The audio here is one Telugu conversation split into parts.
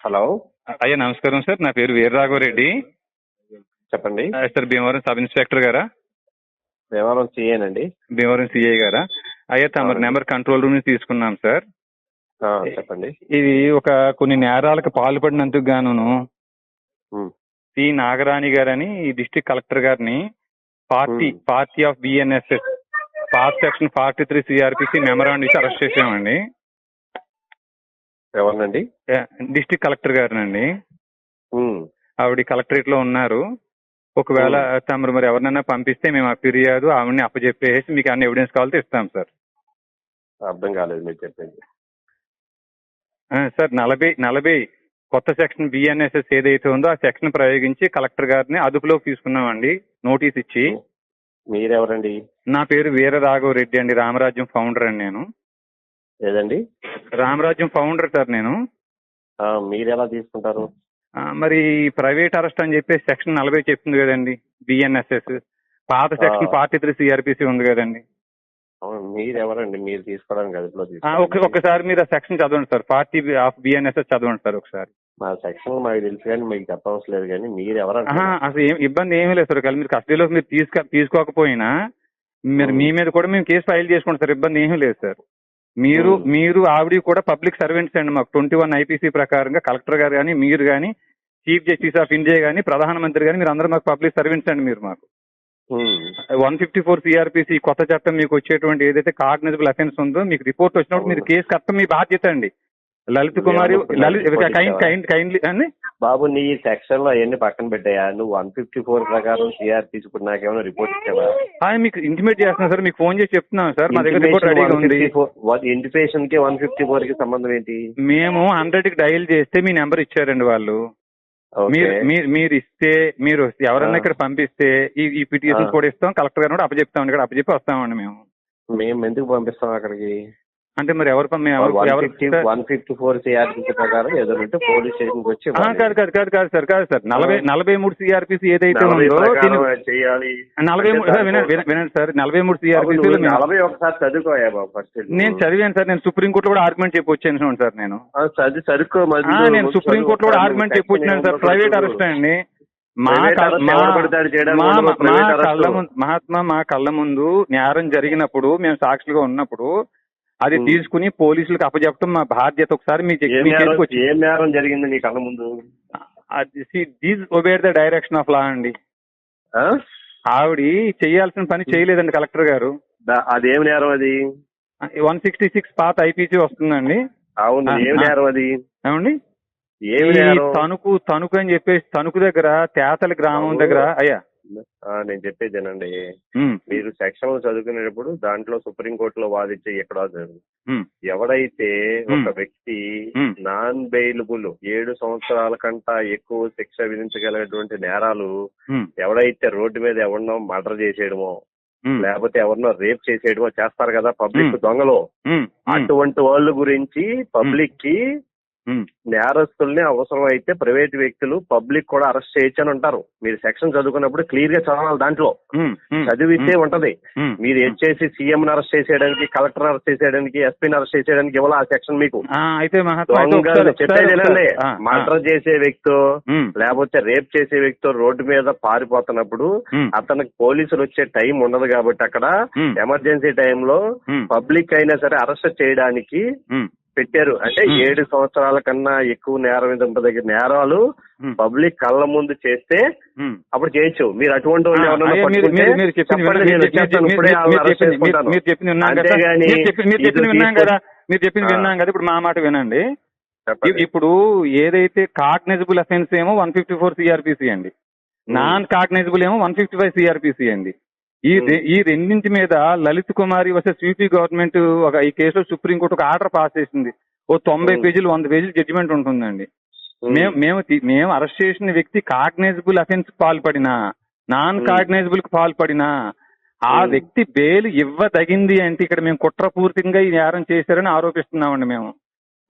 హలో, అయ్యా నమస్కారం సార్. నా పేరు వీరరాఘవరెడ్డి. చెప్పండి. సార్ భీమవరం సబ్ ఇన్స్పెక్టర్ గారా? దేవాలయం సిఏనండి. భీమవరం సిఐ గారా? అయ్యా తమ నెంబర్ కంట్రోల్ రూమ్ నుంచి తీసుకున్నాం సార్. చెప్పండి. ఇది కొన్ని నేరాలకు పాల్పడినందుకు గాను సి నాగరాణి గారని ఈ డిస్ట్రిక్ట్ కలెక్టర్ గారిని party of BNSS part section 43 CRPC memorandum ఇచ్చి అరెస్ట్ చేసామండి. ఎవరినండి? డిస్ట్రిక్ట్ కలెక్టర్ గారినండి. ఆవిడ కలెక్టరేట్ లో ఉన్నారు. ఒకవేళ తమరు మరి ఎవరినైనా పంపిస్తే మేము ఆ ఫిర్యాదు ఆవిడని అప్పచెప్పేసి మీకు అన్ని ఎవిడెన్స్ కావాలంటే ఇస్తాం సార్. అర్థం కాలేదు మీరు చెప్పింది. సార్ 40 కొత్త సెక్షన్ బిఎన్ఎస్ఎస్ ఏదైతే ఉందో ఆ సెక్షన్ ప్రయోగించి కలెక్టర్ గారిని అదుపులోకి తీసుకున్నామండి, నోటీస్ ఇచ్చి. మీరెవరండి? నా పేరు వీరరాఘవరెడ్డి అండి, రామరాజ్యం ఫౌండర్ అండి నేను. ఏదండి? రామరాజ్యం ఫౌండర్ సార్ నేను. మీరు ఎలా తీసుకుంటారు? మరి ప్రైవేట్ అరెస్ట్ అని చెప్పేసి సెక్షన్ 40 చెప్తుంది కదండి బిఎన్ఎస్ఎస్. పాత సెక్షన్ 43 సిఆర్పిసి ఉంది కదండి. మీరెవరండి మీరు తీసుకోవడానికి అదుపులో? ఒకసారి మీరు ఆ సెక్షన్ చదవండి సార్, 40 ఆఫ్ బిఎన్ఎస్ఎస్ చదవండి సార్ ఒకసారి. మా సెక్షన్ మాకు తెలుసు కానీ మీకు చెప్పవలసిన లేదు. కానీ మీరు ఎవరంటే అసలు ఇబ్బంది ఏమీ లేదు సార్. మీరు కస్టడీలోకి మీరు తీసుకోకపోయినా మీరు మీ మీద కూడా మేము కేసు ఫైల్ చేసుకుంటాం సార్, ఇబ్బంది ఏమీ లేదు సార్. మీరు ఆవిడ కూడా పబ్లిక్ సర్వెంట్స్ అండి. మాకు 21 ఐపీసీ ప్రకారంగా కలెక్టర్ గారు కానీ మీరు కానీ చీఫ్ జస్టిస్ ఆఫ్ ఇండియా కానీ ప్రధానమంత్రి కానీ మీరు అందరూ మాకు పబ్లిక్ సర్వెంట్స్ అండి. మీరు మాకు 154 సిఆర్పిసి కొత్త చట్టం మీకు వచ్చేటువంటి ఏదైతే కాగ్నిజబుల్ అఫెన్స్ ఉందో మీకు రిపోర్ట్ వచ్చినప్పుడు మీరు కేసు కట్టడం మీ బాధ్యత అండి. లలిత్ కుమారి కైండ్లీ అండి. బాబు నీ సెక్షన్ లో అవన్నీ పక్కన పెట్టాయా? నువ్వు 154 ప్రకారం సిఆర్పిసి ఇప్పుడు నాకేమైనా రిపోర్ట్ ఇచ్చావా? మీకు ఇంటిమేట్ చేస్తున్నా సార్, మీకు ఫోన్ చేసి చెప్తున్నాను సార్. మా దగ్గర రిపోర్ట్ రెడీగా ఉంది. ఇంటిమేషన్ కి 154 కి సంబంధం ఏంటి? మేము 100కి డయల్ చేస్తే మీ నెంబర్ ఇచ్చారండి వాళ్ళు. మీరు ఇస్తే మీరు ఎవరన్నా ఇక్కడ పంపిస్తే ఈ పిటిషన్ కూడా ఇస్తాం, కలెక్టర్ గారు కూడా అప్పచెప్తాం. ఇక్కడ అప్పచెప్పి వస్తామండి మేము ఎందుకు పంపిస్తాం అక్కడికి? అంటే మరి ఎవరు 154 సిఆర్పిసి ప్రకారం ఏదో పోలీస్ స్టేషన్ కి వచ్చి కాదు సార్ 43 సిఆర్పిసి ఏదైతే ఉందో చేయాలి. 43 వినండి సార్, 43 సిఆర్పిసి 40 ఒకసారి చదువుకోయా బాబు ఫస్ట్. నేను చదివాను సార్. నేను సుప్రీంకోర్టులో కూడా ఆర్గ్యుమెంట్ చెప్పి వచ్చాను సార్. నేను నేను సుప్రీంకోర్టులో కూడా ఆర్గ్యుమెంట్ చెప్పి వచ్చినాను సార్. ప్రైవేట్ అరెస్ట్ అండి. మా కళ్ళ ముందు నేరం జరిగినప్పుడు మేము సాక్షులుగా ఉన్నప్పుడు అది తీసుకుని పోలీసులకు అప్పచెప్పడం మా బాధ్యత. ఒకసారి ఏం నేరం జరిగింది నీ కళ్ళ ముందు? These obeyed the direction of law అండి. ఆవిడ చేయాల్సిన పని చేయలేదండి కలెక్టర్ గారు. అదేం నేరం? అది 166 పాత ఐపీసీ వస్తుందండి. అవును, ఏం నేరం అది? ఏమండి తణుకు అని చెప్పేసి తణుకు దగ్గర తేతల గ్రామం దగ్గర. అయ్యా నేను చెప్పేదేనండి, మీరు సెక్షన్ చదువుకునేటప్పుడు దాంట్లో సుప్రీంకోర్టులో వాదించే ఎక్కడ ఎవడైతే ఒక వ్యక్తి నాన్ బెయిలబుల్ 7 సంవత్సరాల కంటా ఎక్కువ శిక్ష విధించగలిగినటువంటి నేరాలు ఎవడైతే రోడ్డు మీద ఎవరినో మర్డర్ చేసేయడమో లేకపోతే ఎవరినో రేప్ చేసేయడమో చేస్తారు కదా పబ్లిక్ దొంగలు, అటువంటి వాళ్ళ గురించి పబ్లిక్ కి నేరస్తుల్ని అవసరం అయితే ప్రైవేట్ వ్యక్తులు పబ్లిక్ కూడా అరెస్ట్ చేయొచ్చు అని అంటారు. మీరు సెక్షన్ చదువుకున్నప్పుడు క్లియర్ గా చదవాలి. దాంట్లో చదివితే ఉంటది. మీరు వచ్చేసి సీఎం అరెస్ట్ చేసేయడానికి, కలెక్టర్ అరెస్ట్ చేసేయడానికి, ఎస్పీని అరెస్ట్ చేసేయడానికి ఇవ్వాలి ఆ సెక్షన్ మీకు. చెప్పేది మర్డర్ చేసే వ్యక్తి లేకపోతే రేప్ చేసే వ్యక్తి రోడ్డు మీద పారిపోతున్నప్పుడు అతనికి పోలీసులు వచ్చే టైం ఉండదు కాబట్టి అక్కడ ఎమర్జెన్సీ టైంలో పబ్లిక్ అయినా సరే అరెస్ట్ చేయడానికి పెట్టారు. అంటే 7 సంవత్సరాల కన్నా ఎక్కువ నేరం దగ్గర నేరాలు పబ్లిక్ కళ్ళ ముందు చేస్తే అప్పుడు చేయొచ్చు. మీరు అటువంటి మీరు చెప్పింది విన్నాం కదా. ఇప్పుడు మా మాట వినండి. ఇప్పుడు ఏదైతే కాగ్నిజబుల్ అఫెన్స్ ఏమో 154 సిఆర్పిసి అండి, నాన్ కాగ్నిజబుల్ ఏమో 155 సిఆర్పిసి అండి. ఈ రెండింటి మీద లలిత్ కుమారి వర్సెస్ యూపీ గవర్నమెంట్ ఈ కేసులో సుప్రీంకోర్టు ఒక ఆర్డర్ పాస్ చేసింది. 90 పేజీలు 100 పేజీలు జడ్జిమెంట్ ఉంటుందండి. మేము అరెస్ట్ చేసిన వ్యక్తి కాగ్నైజబుల్ అఫెన్స్ పాల్పడినా నాన్ కాగ్నైజబుల్ కు పాల్పడినా ఆ వ్యక్తి బెయిల్ ఇవ్వదగింది అంటే ఇక్కడ మేము కుట్రపూర్తిగా ఈ నేరం చేశారని ఆరోపిస్తున్నామండి. మేము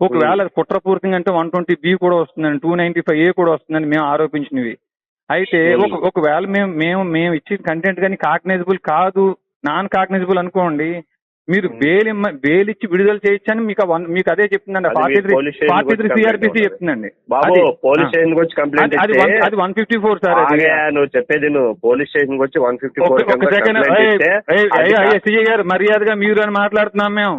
ఒకవేళ కుట్రపూర్తిగా అంటే 120B కూడా వస్తుందండి, 295A కూడా వస్తుందని మేము ఆరోపించినవి. అయితే ఒకవేళ మేము ఇచ్చిన కంటెంట్ కానీ కాగ్నైజబుల్ కాదు, నాన్ కాగ్నైజబుల్ అనుకోండి, మీరు బెయిల్ ఇచ్చి విడుదల చేయొచ్చని మీకు అదే చెప్తుందండి. 43 సిఆర్పిసి చెప్తుందండి. బాబు పోలీస్ స్టేషన్ వచ్చి కంప్లైంట్ అది 154 సార్. నువ్వు చెప్పేది నువ్వు పోలీస్ స్టేషన్ వచ్చి 154 ఒక సెకండ్ ఎస్ఐ గారు మర్యాదగా మీరు అని మాట్లాడుతున్నాం మేము.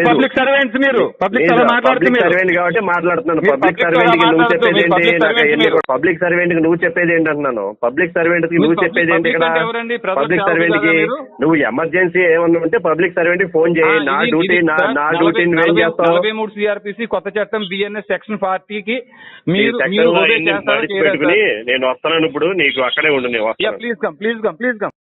పబ్లిక్ సర్వెంట్స్ మీరు పబ్లిక్ సర్వెంట్ కాబట్టి మాట్లాడుతున్నాను. పబ్లిక్ సర్వెంట్ కి నువ్వు చెప్పేది ఏంటి? పబ్లిక్ సర్వెంట్ కి నువ్వు చెప్పేది ఏంటి అంటున్నాను. పబ్లిక్ సర్వెంట్ కి నువ్వు చెప్పేది ఏంటి ఇక్కడ? పబ్లిక్ సర్వెంట్ కి నువ్వు ఎమర్జెన్సీ ఏమన్నా ఉంటే పబ్లిక్ సర్వెంట్ కి ఫోన్ చేయి. నా డ్యూటీ నువ్వేం చేస్తావు? 43 సిఆర్పిసి కొత్త చట్టం బిఎన్ఎస్ సెక్షన్ 40 కి మీరు పెట్టుకుని నేను వస్తున్నాను. ఇప్పుడు నీకు అక్కడే ఉండు. Please come